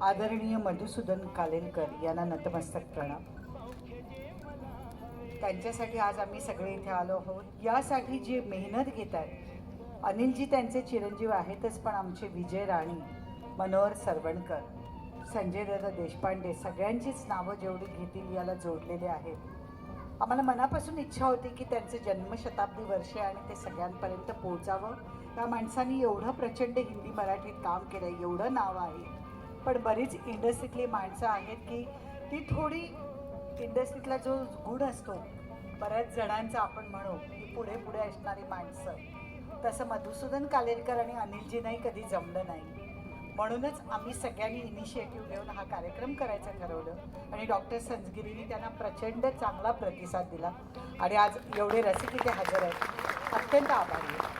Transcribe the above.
आदरणीय मधुसूदन कालेलकर यांना नतमस्तक प्रणाम. त्यांच्यासाठी आज आम्ही सगळे इथे आलो आहोत. यासाठी जे मेहनत घेत आहेत, अनिलजी त्यांचे चिरंजीव आहेतच, पण आमचे विजय राणी, मनोहर सरवणकर, संजय दादा देशपांडे सगळ्यांचीच नावं जेवढी घेतील याला जोडलेले आहेत. आम्हाला मनापासून इच्छा होती की त्यांचं जन्मशताब्दी वर्ष आणि ते सगळ्यांपर्यंत पोहोचावं. त्या माणसांनी एवढं प्रचंड हिंदी मराठीत काम केलं, एवढं नाव आहे. पण बरीच इंडस्ट्रीतली माणसं आहेत की ती थोडी इंडस्ट्रीतला जो गुण असतो बऱ्याच जणांचा आपण म्हणू की पुढे पुढे असणारी माणसं, तसं मधुसूदन कालेलकर आणि अनिलजींनाही कधी जमलं नाही. म्हणूनच आम्ही सगळ्यांनी इनिशिएटिव्ह घेऊन हा कार्यक्रम करायचं ठरवलं आणि डॉक्टर संजगिरींनी त्यांना प्रचंड चांगला प्रतिसाद दिला आणि आज एवढे रसिक इथे हजर आहेत. अत्यंत आभारी आहे.